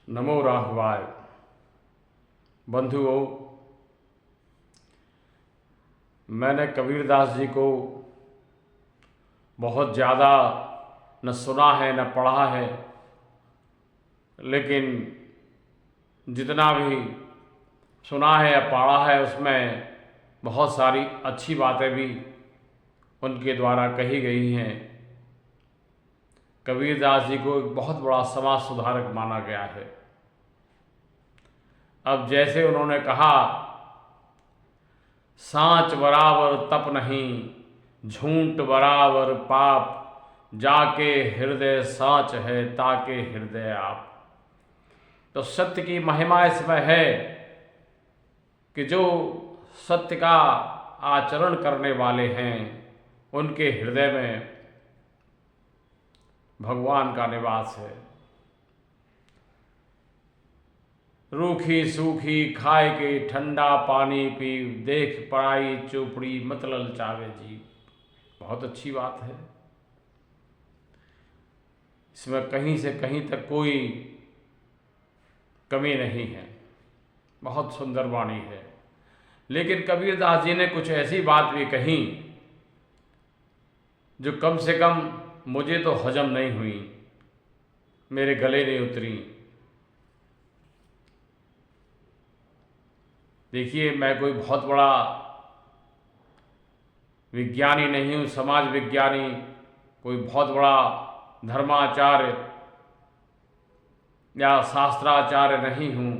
नमो राघवाय। बंधुओं, मैंने कबीरदास जी को बहुत ज़्यादा न सुना है न पढ़ा है, लेकिन जितना भी सुना है या पढ़ा है उसमें बहुत सारी अच्छी बातें भी उनके द्वारा कही गई हैं। कबीरदास जी को एक बहुत बड़ा समाज सुधारक माना गया है। अब जैसे उन्होंने कहा, सांच बराबर तप नहीं, झूठ बराबर पाप, जाके हृदय सांच है ताके हृदय आप। तो सत्य की महिमा इसमें है कि जो सत्य का आचरण करने वाले हैं उनके हृदय में भगवान का निवास है। रूखी सूखी खाए के ठंडा पानी पी, देख पराई चोपड़ी मत ललचावे जी। बहुत अच्छी बात है। इसमें कहीं से कहीं तक कोई कमी नहीं है। बहुत सुंदर वाणी है। लेकिन कबीरदास जी ने कुछ ऐसी बात भी कही जो कम से कम मुझे तो हजम नहीं हुई, मेरे गले नहीं उतरी। देखिए, मैं कोई बहुत बड़ा विज्ञानी नहीं हूँ, समाज विज्ञानी, कोई बहुत बड़ा धर्माचार्य या शास्त्राचार्य नहीं हूँ,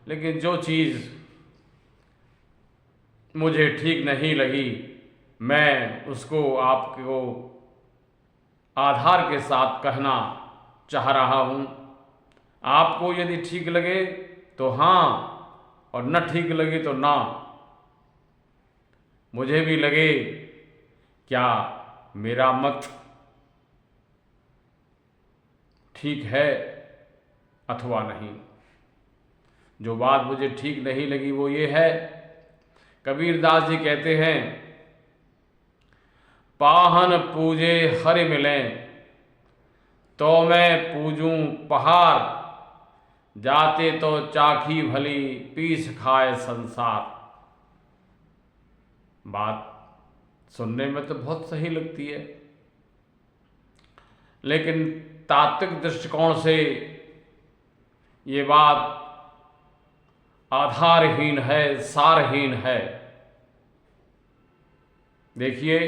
लेकिन जो चीज़ मुझे ठीक नहीं लगी मैं उसको आपको आधार के साथ कहना चाह रहा हूँ। आपको यदि ठीक लगे तो हाँ, और न ठीक लगे तो ना। मुझे भी लगे क्या मेरा मत ठीक है अथवा नहीं। जो बात मुझे ठीक नहीं लगी वो ये है, कबीरदास जी कहते हैं, पाहन पूजे हरि मिलें तो मैं पूजूं पहाड़, जाते तो चाखी भली पीस खाए संसार। बात सुनने में तो बहुत सही लगती है, लेकिन तात्विक दृष्टिकोण से ये बात आधारहीन है, सारहीन है। देखिए,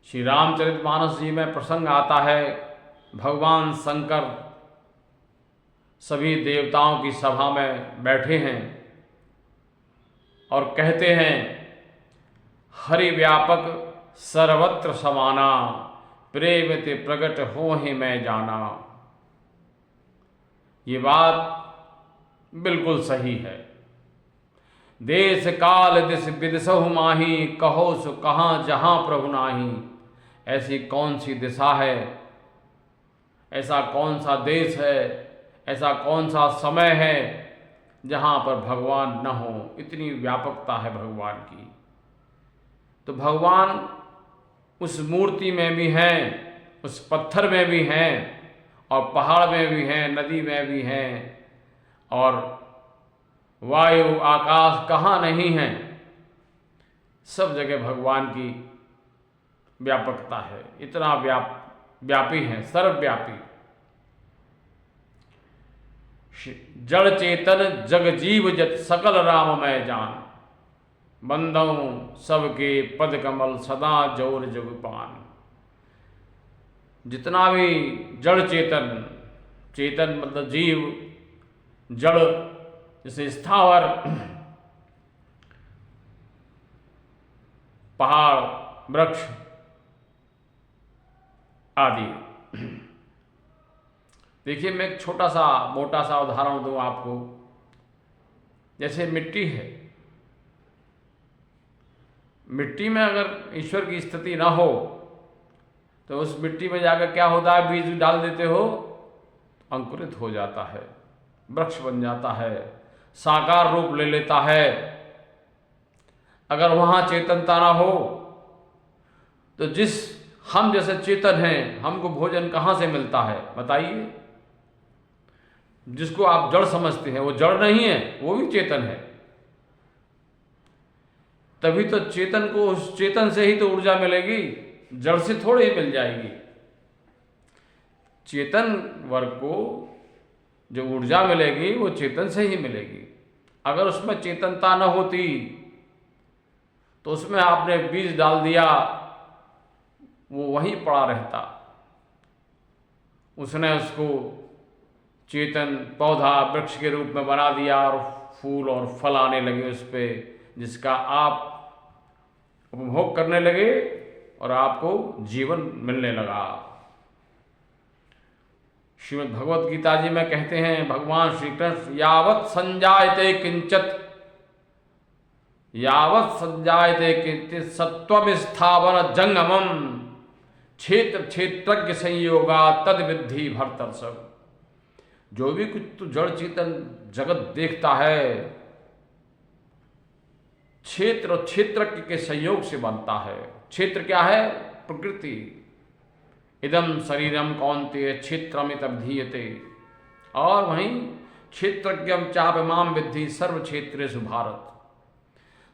श्री रामचरितमानस जी में प्रसंग आता है, भगवान शंकर सभी देवताओं की सभा में बैठे हैं और कहते हैं, हरि व्यापक सर्वत्र समाना, प्रेम ते प्रगट हो ही मैं जाना। ये बात बिल्कुल सही है। देश काल दिस विदिशहु माही, कहो सो कहाँ जहाँ प्रभु नाही। ऐसी कौन सी दिशा है, ऐसा कौन सा देश है, ऐसा कौन सा समय है जहाँ पर भगवान न हो। इतनी व्यापकता है भगवान की। तो भगवान उस मूर्ति में भी हैं, उस पत्थर में भी हैं, और पहाड़ में भी हैं, नदी में भी हैं, और वायु आकाश कहाँ नहीं है। सब जगह भगवान की व्यापकता है। इतना व्यापी है, सर्वव्यापी। जड़ चेतन जग जीव जत सकल राम मैं जान, बंदों सबके पद कमल सदा जोर जग पान। जितना भी जड़ चेतन, चेतन मतलब जीव, जड़ जैसे स्थावर, पहाड़, वृक्ष आदि। देखिए, मैं एक छोटा सा मोटा सा उदाहरण दूं आपको। जैसे मिट्टी है, मिट्टी में अगर ईश्वर की स्थिति ना हो तो उस मिट्टी में जाकर क्या होता है, बीज डाल देते हो, अंकुरित हो जाता है, वृक्ष बन जाता है, साकार रूप ले लेता है। अगर वहाँ चेतनता ना हो तो जिस हम जैसे चेतन हैं, हमको भोजन कहाँ से मिलता है बताइए? जिसको आप जड़ समझते हैं वो जड़ नहीं है, वो भी चेतन है। तभी तो चेतन को, उस चेतन से ही तो ऊर्जा मिलेगी, जड़ से थोड़ी ही मिल जाएगी। चेतन वर्ग को जो ऊर्जा मिलेगी वो चेतन से ही मिलेगी। अगर उसमें चेतनता न होती तो उसमें आपने बीज डाल दिया, वो वहीं पड़ा रहता। उसने उसको चेतन पौधा वृक्ष के रूप में बना दिया और फूल और फल आने लगे उस पर, जिसका आप उपभोग करने लगे और आपको जीवन मिलने लगा। श्रीमद् भगवत गीता जी में कहते हैं भगवान श्री कृष्ण, यावत् संजायते किंचित, यावत् संजायते किंचित सत्वम स्थावर जंगमम क्षेत्र क्षेत्रज्ञ संयोगा तद विद्धि भरतर्षभ। जो भी कुछ तू जड़ चेतन जगत देखता है, क्षेत्र और क्षेत्रज्ञ के संयोग से बनता है। क्षेत्र क्या है? प्रकृति। इदम शरीरम कौन्तेय क्षेत्रमित अभिधीयते। और वहीं क्षेत्रज्ञम चापमाम विद्धि सर्व क्षेत्रेषु भारत।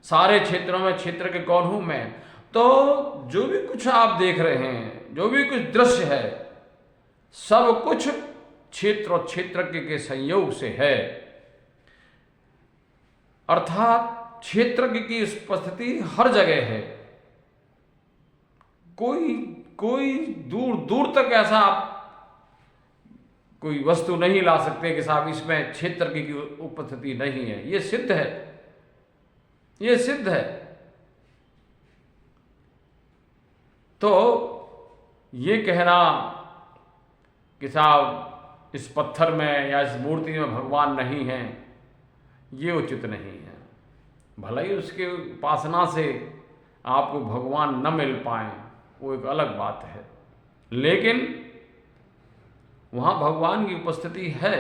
सारे क्षेत्रों में क्षेत्र के कौन हूं? मैं। तो जो भी कुछ आप देख रहे हैं, जो भी कुछ दृश्य है, सब कुछ क्षेत्र और क्षेत्रज्ञ के संयोग से है। अर्थात क्षेत्रज्ञ की उपस्थिति हर जगह है। कोई दूर दूर तक ऐसा आप कोई वस्तु नहीं ला सकते कि साहब इसमें क्षेत्रज्ञ की उपस्थिति नहीं है। ये सिद्ध है, ये सिद्ध है। तो ये कहना कि साहब इस पत्थर में या इस मूर्ति में भगवान नहीं है, ये उचित नहीं है। भले ही उसके उपासना से आपको भगवान न मिल पाए, वो एक अलग बात है, लेकिन वहाँ भगवान की उपस्थिति है।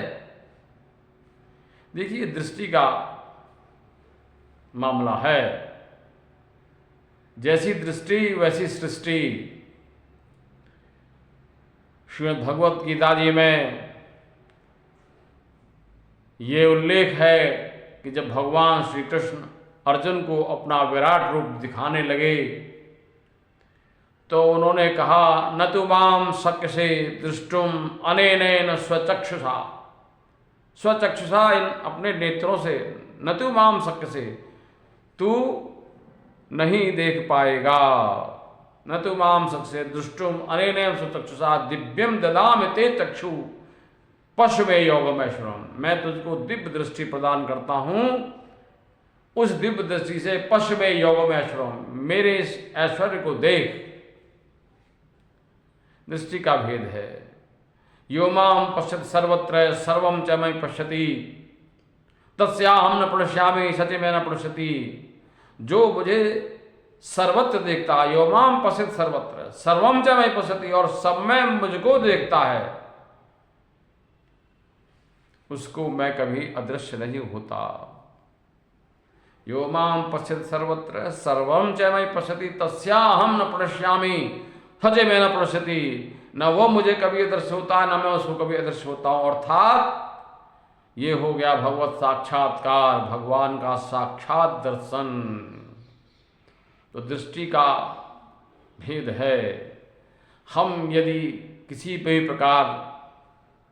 देखिए, दृष्टि का मामला है। जैसी दृष्टि वैसी सृष्टि। श्रीमद् भगवत गीता जी में ये उल्लेख है कि जब भगवान श्री कृष्ण अर्जुन को अपना विराट रूप दिखाने लगे तो उन्होंने कहा, न तु माम शक्यसे दृष्टुम अनेनेन स्वचक्षुषा। स्वचक्षुषा, इन अपने नेत्रों से, न तु माम शक्यसे, तू नहीं देख पाएगा। न तु माम शक्यसे दृष्टुम अनेनेन स्वचक्षुषा दिव्यम ददामि ते चक्षु पश्चिमे योगमेश्वरम। मैं तुझको दिव्य दृष्टि प्रदान करता हूं, उस दिव्य दृष्टि से पश्चिमे योगमेश्वरम, मेरे इस ऐश्वर्य को देख। दृष्टि का भेद है। यो माम पश्यति सर्वत्र सर्वम च मयि पश्यति तस्याहं न प्रणश्यामि सच में न प्रणश्यति। जो मुझे सर्वत्र देखता है, यो माम पश्यति सर्वत्र सर्वम च मयि पश्यति, और सब में मुझको देखता है, उसको मैं कभी अदृश्य नहीं होता। यो माम पश्यति सर्वत्र सर्वम च मयि पश्यति तस्याहं न प्रणश्यामि सच में न प्रणश्यति। न वो मुझे कभी अदृश्य होता है, न मैं उसको कभी अदृश्य होता हूं। अर्थात ये हो गया भगवत साक्षात्कार, भगवान का साक्षात दर्शन। तो दृष्टि का भेद है। हम यदि किसी भी प्रकार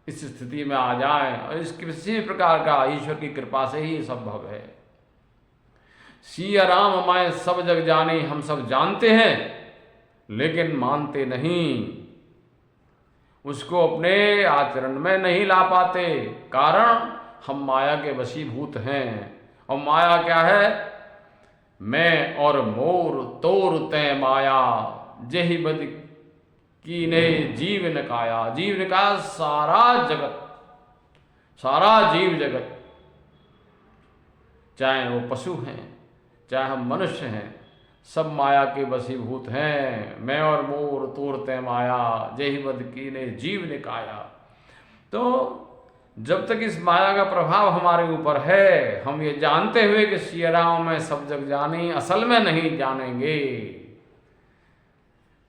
इस स्थिति में आ जाएं, और इस किसी भी प्रकार का ईश्वर की कृपा से ही संभव है। सिया राम मैं सब जग जाने, हम सब जानते हैं लेकिन मानते नहीं, उसको अपने आचरण में नहीं ला पाते। कारण हम माया के वशीभूत हैं। और माया क्या है? मैं और मोर तोर तय माया, जेहि बद कीने जीव न काया। जीव ने कहा सारा जगत, सारा जीव जगत, चाहे वो पशु हैं चाहे हम मनुष्य हैं, सब माया के वशीभूत हैं। मैं और मोर तोरते माया, जेहि बद कीने जीव ने काया। तो जब तक इस माया का प्रभाव हमारे ऊपर है, हम ये जानते हुए कि सिया राम में सब जग जाने, असल में नहीं जानेंगे।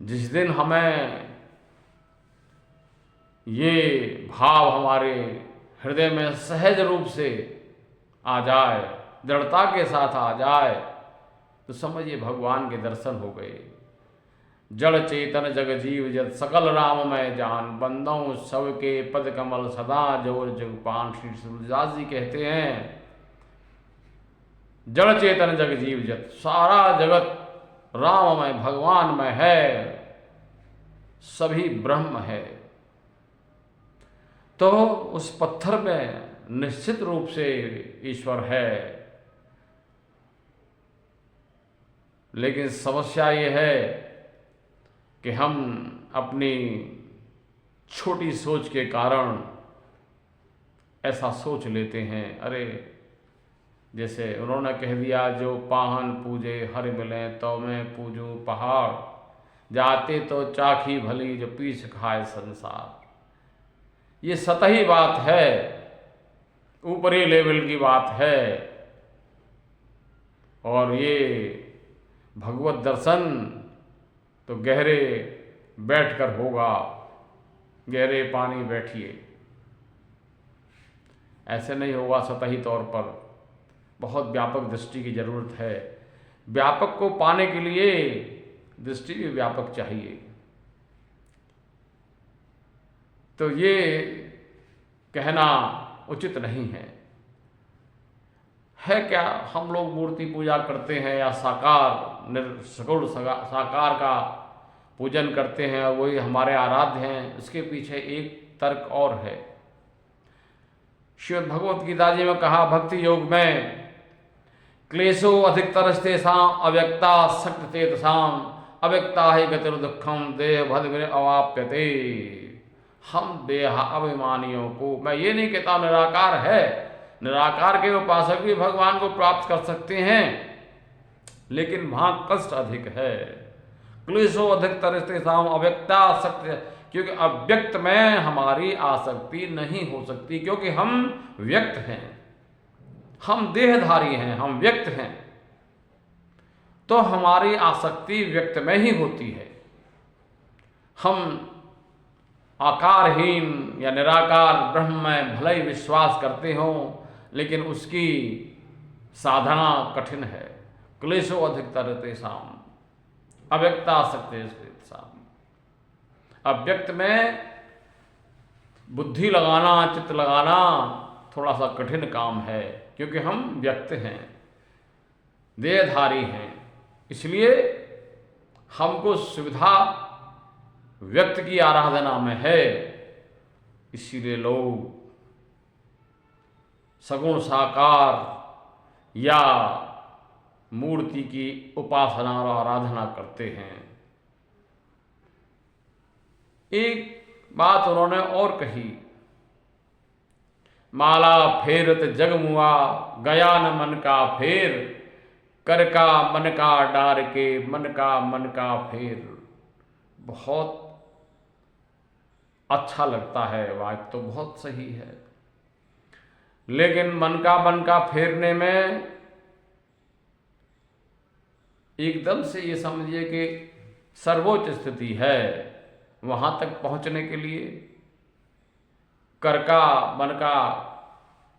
जिस दिन हमें ये भाव हमारे हृदय में सहज रूप से आ जाए, दृढ़ता के साथ आ जाए, तो समझिए भगवान के दर्शन हो गए। जड़ चेतन जग जीव जत सकल राम मैं जान, बंदों सबके पद कमल सदा जोर जगपान। श्री तुलसीदास जी कहते हैं जड़ चेतन जग जीव जत, सारा जगत राममय भगवानमय है, सभी ब्रह्म है। तो उस पत्थर में निश्चित रूप से ईश्वर है, लेकिन समस्या ये है कि हम अपनी छोटी सोच के कारण ऐसा सोच लेते हैं। अरे जैसे उन्होंने कह दिया, जो पाहन पूजे हर मिले तो मैं पूजूं पहाड़, जाते तो चाखी भली जो पीछ खाए संसार। ये सतही बात है, ऊपरी लेवल की बात है, और ये भगवत दर्शन तो गहरे बैठकर होगा। गहरे पानी बैठिए, ऐसे नहीं होगा सतही तौर पर। बहुत व्यापक दृष्टि की जरूरत है। व्यापक को पाने के लिए दृष्टि भी व्यापक चाहिए। तो ये कहना उचित नहीं है। क्या हम लोग मूर्ति पूजा करते हैं या सगुण साकार का पूजन करते हैं और वही हमारे आराध्य हैं? इसके पीछे एक तर्क और है। श्रीमद् भगवत गीता जी में कहा, भक्ति योग में क्लेशो अधिकतरस्तेषाम् अव्यक्ता शक्तितेषाम् अव्यक्ता ही गतिर दुखम देह भद में अवाप्यते। हम देह अभिमानियों को, मैं ये नहीं कहता निराकार है, निराकार के उपासक भी भगवान को प्राप्त कर सकते हैं, लेकिन वहां कष्ट अधिक है। क्लेशो अधिकतरस्तेषाम् अव्यक्ता शक्ति, क्योंकि अव्यक्त में हमारी आसक्ति नहीं हो सकती, क्योंकि हम व्यक्त हैं, हम देहधारी हैं, हम व्यक्त हैं। तो हमारी आसक्ति व्यक्त में ही होती है। हम आकारहीन या निराकार ब्रह्म में भले ही विश्वास करते हों, लेकिन उसकी साधना कठिन है। क्लेशो अधिकतरस्तेषाम् अव्यक्ता शक्तितेषाम्। अव्यक्त में बुद्धि लगाना, चित्त लगाना थोड़ा सा कठिन काम है, क्योंकि हम व्यक्त हैं, देहधारी हैं। इसलिए हमको सुविधा व्यक्त की आराधना में है। इसीलिए लोग सगुण साकार या मूर्ति की उपासना और आराधना करते हैं। एक बात उन्होंने और कही, माला फेरत जगमुआ गया न मन का फेर, कर का मन का डार के मन का फेर। बहुत अच्छा लगता है, बात तो बहुत सही है, लेकिन मन का फेरने में एकदम से ये समझिए कि सर्वोच्च स्थिति है। वहां तक पहुंचने के लिए कर का मन का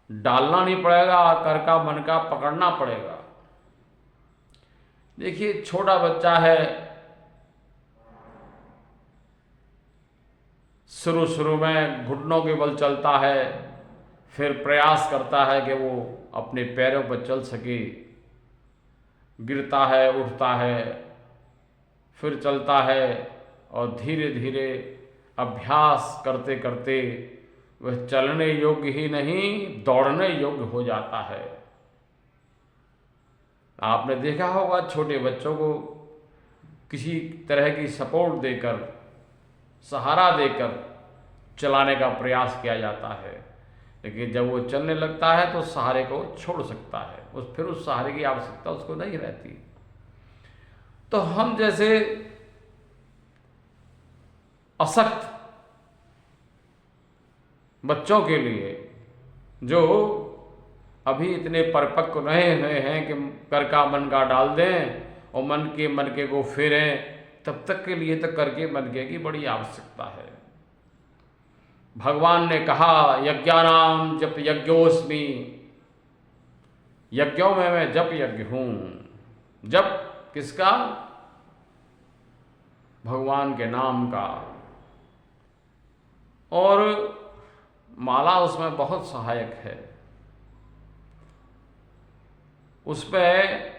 डालना नहीं पड़ेगा, कर का मन का पकड़ना पड़ेगा। देखिए, छोटा बच्चा है, शुरू में घुटनों के बल चलता है, फिर प्रयास करता है कि वो अपने पैरों पर चल सके, गिरता है, उठता है, फिर चलता है, और धीरे धीरे अभ्यास करते करते वह चलने योग्य ही नहीं, दौड़ने योग्य हो जाता है। आपने देखा होगा, छोटे बच्चों को किसी तरह की सपोर्ट देकर, सहारा देकर चलाने का प्रयास किया जाता है, लेकिन जब वो चलने लगता है तो सहारे को छोड़ सकता है, फिर उस सहारे की आवश्यकता उसको नहीं रहती। तो हम जैसे असक्त बच्चों के लिए, जो अभी इतने परिपक्व नहीं हुए हैं कि कर का मन का डाल दें और मन के को फेरें तब तक के लिए तो करके बनने की बड़ी आवश्यकता है। भगवान ने कहा यज्ञानाम जप यज्ञोस्मि, यज्ञों में मैं जप यज्ञ हूं। जप किसका? भगवान के नाम का। और माला उसमें बहुत सहायक है। उसमें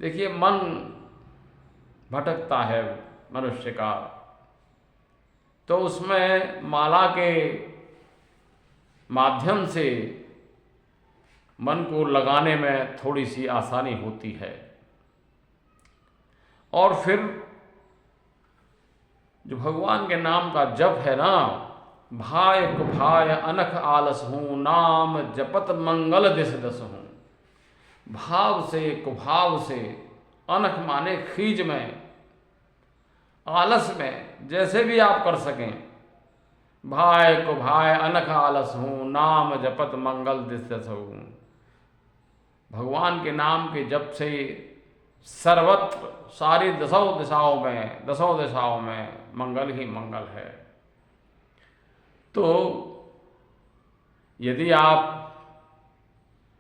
देखिए मन भटकता है मनुष्य का, तो उसमें माला के माध्यम से मन को लगाने में थोड़ी सी आसानी होती है। और फिर जो भगवान के नाम का जप है ना, भाय कुभाय अनख आलस हूँ, नाम जपत मंगल दिस दस हूँ। भाव से कुभाव से, अनख माने खीज में, आलस में, जैसे भी आप कर सकें। भाय कुभाय अनख आलस हूँ, नाम जपत मंगल दिस दस हूँ। भगवान के नाम के जप से सर्वत्र सारी दसों दिशाओं में मंगल ही मंगल है। तो यदि आप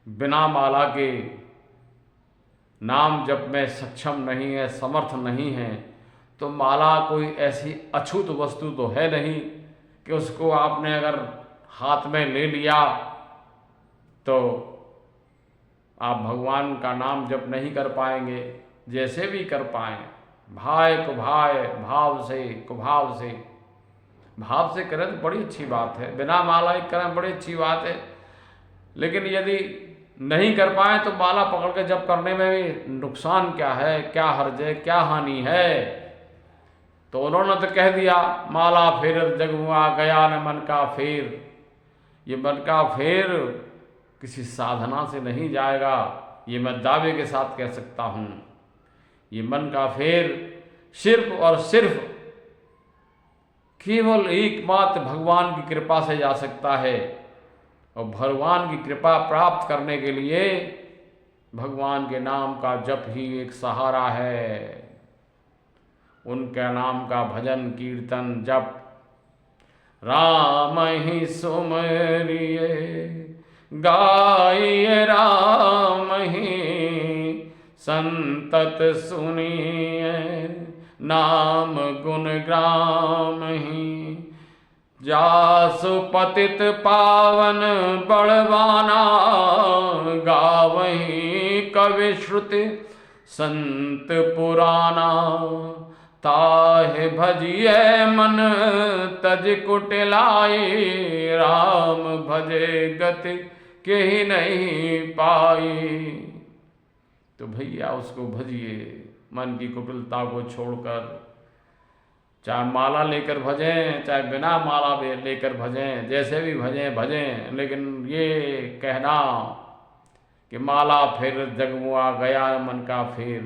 बिना माला के नाम जप में सक्षम नहीं है, समर्थ नहीं है, तो माला कोई ऐसी अछूत वस्तु तो है नहीं कि उसको आपने अगर हाथ में ले लिया तो आप भगवान का नाम जप नहीं कर पाएंगे। जैसे भी कर पाएं, भाय कुभाय, भाव से कुभाव से, भाव से करें तो बड़ी अच्छी बात है, बिना माला ही करें बड़ी अच्छी बात है। लेकिन यदि नहीं कर पाए तो माला पकड़ के जप करने में भी नुकसान क्या है, क्या हर्ज है, क्या हानि है? तो उन्होंने तो कह दिया माला फेर जगमुआ गया न मन का फेर। ये मन का फेर किसी साधना से नहीं जाएगा, ये मैं दावे के साथ कह सकता हूँ। ये मन का फेर सिर्फ और सिर्फ केवल एकमात्र भगवान की कृपा से जा सकता है। और भगवान की कृपा प्राप्त करने के लिए भगवान के नाम का जप ही एक सहारा है। उनके नाम का भजन कीर्तन जप, राम ही सुमरिए गाइए, राम ही संतत सुनिए, नाम गुण ग्राम ही जासु पतित पावन बड़वाना, गावहीं कवि श्रुति संत पुराना, ताहे भजिए मन तज कुटिलाई, राम भजे गति के ही नहीं पाई। तो भैया उसको भजिए, मन की कुटिलता को छोड़कर, चाहे माला लेकर भजें चाहे बिना माला लेकर भजें, जैसे भी भजें, लेकिन ये कहना कि माला फिर जगमुआ गया मन का फेर,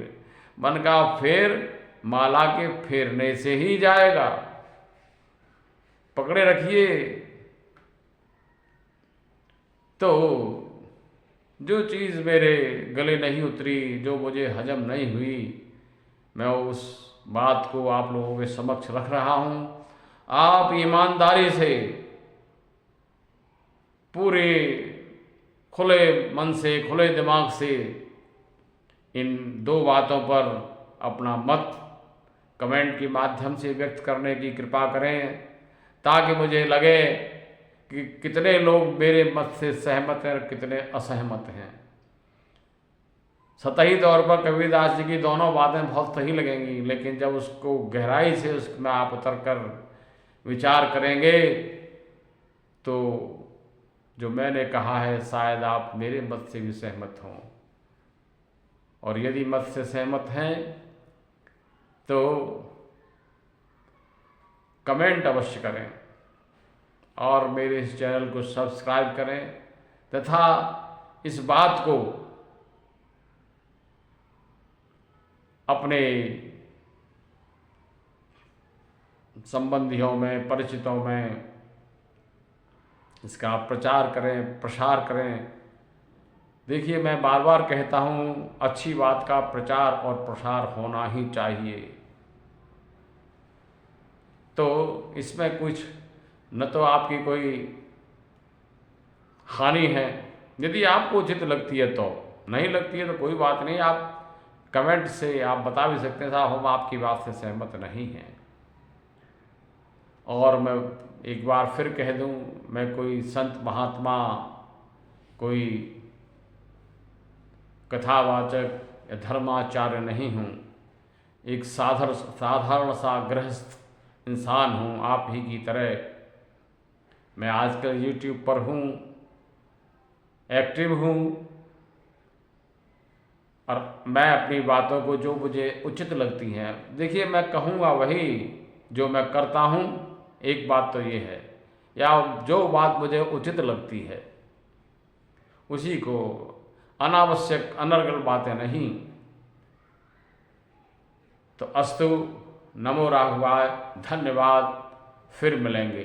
मन का फेर माला के फेरने से ही जाएगा। पकड़े रखिए। तो जो चीज़ मेरे गले नहीं उतरी, जो मुझे हजम नहीं हुई, मैं उस बात को आप लोगों के समक्ष रख रहा हूँ। आप ईमानदारी से, पूरे खुले मन से, खुले दिमाग से इन दो बातों पर अपना मत कमेंट के माध्यम से व्यक्त करने की कृपा करें, ताकि मुझे लगे कि कितने लोग मेरे मत से सहमत हैं और कितने असहमत हैं। सतही तौर पर कबीरदास जी की दोनों बातें बहुत सही लगेंगी, लेकिन जब उसको गहराई से उसमें आप उतर कर विचार करेंगे तो जो मैंने कहा है शायद आप मेरे मत से भी सहमत हों। और यदि मत से सहमत हैं तो कमेंट अवश्य करें और मेरे इस चैनल को सब्सक्राइब करें, तथा इस बात को अपने संबंधियों में, परिचितों में इसका प्रचार करें, प्रसार करें। देखिए, मैं बार बार कहता हूँ, अच्छी बात का प्रचार और प्रसार होना ही चाहिए। तो इसमें कुछ न तो आपकी कोई हानि है। यदि आपको उचित लगती है तो, नहीं लगती है तो कोई बात नहीं, आप कमेंट से आप बता भी सकते हैं साहब हम आपकी बात से सहमत नहीं हैं। और मैं एक बार फिर कह दूं, मैं कोई संत महात्मा, कोई कथावाचक या धर्माचार्य नहीं हूँ। एक साधारण सा गृहस्थ इंसान हूँ, आप ही की तरह। मैं आजकल YouTube पर हूँ, एक्टिव हूँ, और मैं अपनी बातों को जो मुझे उचित लगती हैं, देखिए मैं कहूँगा वही जो मैं करता हूँ। एक बात तो ये है, या जो बात मुझे उचित लगती है उसी को, अनावश्यक अनर्गल बातें नहीं। तो अस्तु, नमो राघवाय, धन्यवाद, फिर मिलेंगे।